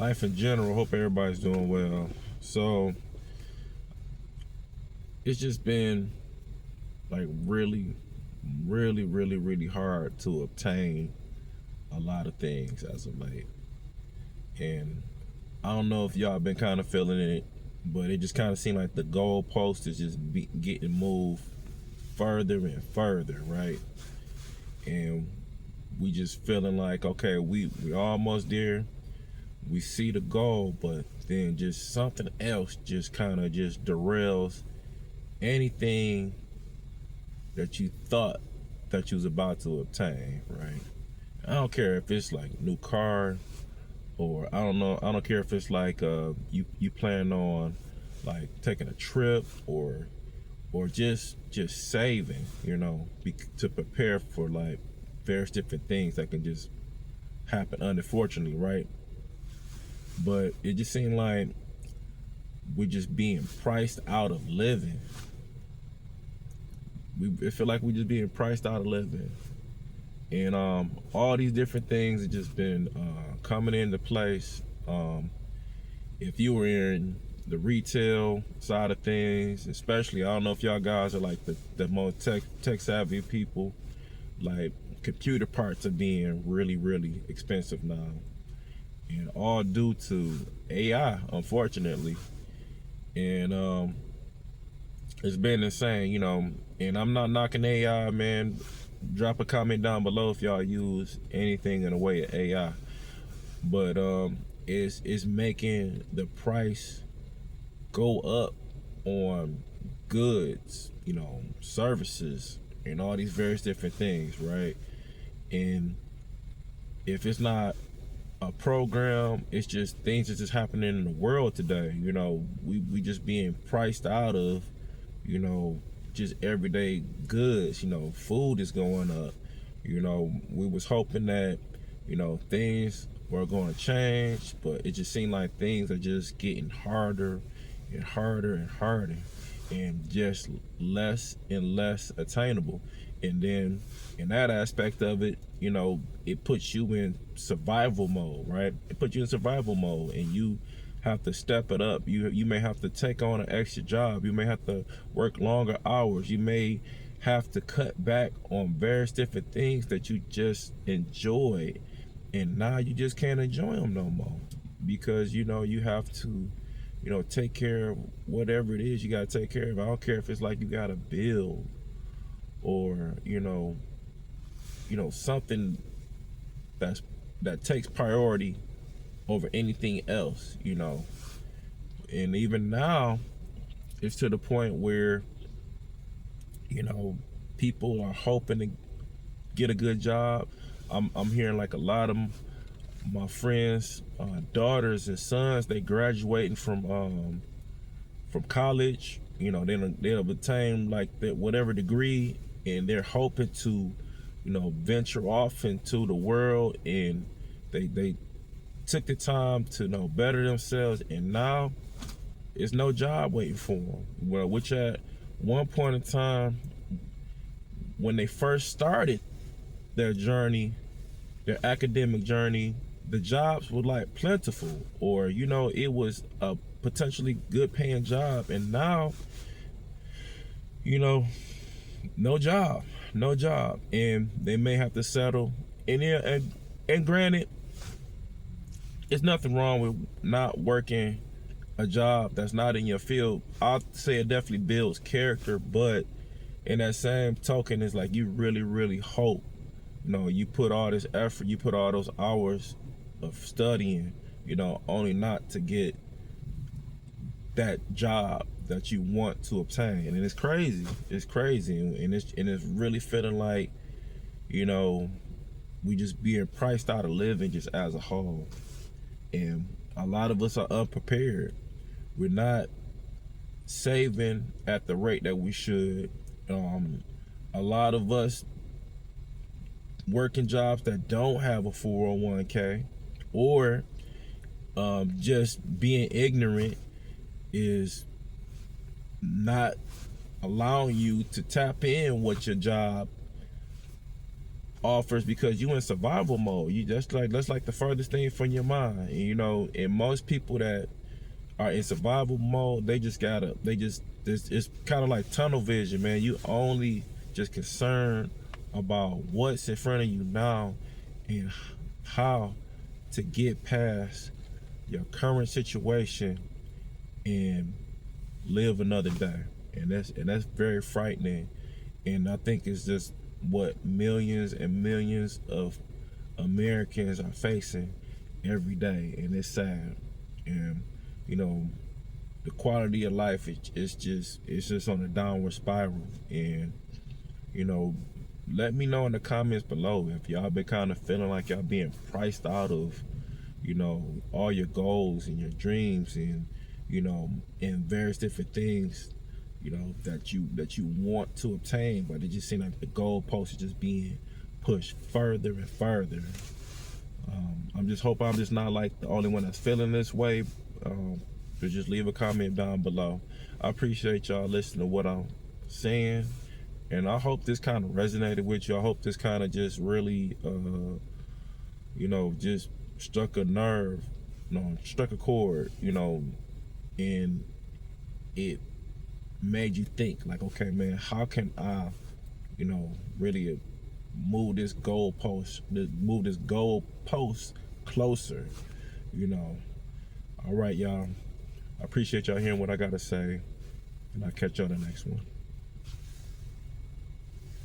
life in general. Hope everybody's doing well. So it's just been like really hard to obtain a lot of things as of late. And I don't know if y'all been kind of feeling it, but it just kind of seemed like the goalpost is just getting moved further and further, right? And we just feeling like, okay, we almost there. We see the goal, but then just something else just kind of just derails anything that you thought that you was about to obtain, right? I don't care if it's like new car, or I don't know. I don't care if it's like you plan on like taking a trip, or just saving, to prepare for like various different things that can just happen unfortunately, right? But it just seemed like we're just being priced out of living. It feel like we're just being priced out of living, and all these different things have just been coming into place. If you were in the retail side of things, especially, I don't know if y'all guys are like the most tech savvy people. Like, computer parts are being really expensive now, and all due to AI, unfortunately. And it's been insane, and I'm not knocking AI, man. Drop a comment down below if y'all use anything in the way of AI. But it's making the price go up on goods, services, and all these various different things, right? And if it's not a program, it's just things that's just happening in the world today. We just being priced out of, just everyday goods. Food is going up. We was hoping that, things were going to change, but it just seemed like things are just getting harder and harder and harder, and just less and less attainable. And then in that aspect of it, it puts you in survival mode, right? It puts you in survival mode, and you have to step it up. You may have to take on an extra job. You may have to work longer hours. You may have to cut back on various different things that you just enjoyed, and now you just can't enjoy them no more, because you have to take care of whatever it is you got to take care of. I don't care if it's like you got a bill, or something that takes priority over anything else. And even now it's to the point where people are hoping to get a good job. I'm hearing like a lot of my friends, daughters and sons, they graduating from college. They'll obtain like whatever degree, and they're hoping to venture off into the world, and they took the time to better themselves, and now it's no job waiting for them. Well, which at one point in time, when they first started their journey, their academic journey, the jobs were like plentiful, or it was a potentially good paying job. And now no job, and they may have to settle. And granted, there's nothing wrong with not working a job that's not in your field. I'll say it definitely builds character, but in that same token, it's like you really hope, you put all this effort, you put all those hours of studying, only not to get that job that you want to obtain. And it's crazy. And it's really feeling like, we just being priced out of living just as a whole. And a lot of us are unprepared. We're not saving at the rate that we should. A lot of us working jobs that don't have a 401k, or just being ignorant is not allowing you to tap in what your job offers, because you in survival mode. You just like, that's like the furthest thing from your mind. And, you know, and most people that are in survival mode, they just it's kind of like tunnel vision, man. You only just concerned about what's in front of you now and how to get past your current situation and live another day. And that's very frightening. And I think it's just what millions and millions of Americans are facing every day, and it's sad. And you know, the quality of life it's just on a downward spiral. And you know, let me know in the comments below if y'all been kind of feeling like y'all being priced out of, you know, all your goals and your dreams, and you know, and various different things, you know, that you want to obtain, but it just seems like the goalposts are just being pushed further and further. I'm just hoping I'm just not like the only one that's feeling this way. So just leave a comment down below. I appreciate y'all listening to what I'm saying, and I hope this kind of resonated with you. I hope this kind of just really, you know, just struck a nerve, you know, struck a chord, you know, and it made you think like, okay, man, how can I, you know, really move this goalpost closer, you know. All right, y'all. I appreciate y'all hearing what I gotta say, and I'll catch y'all in the next one.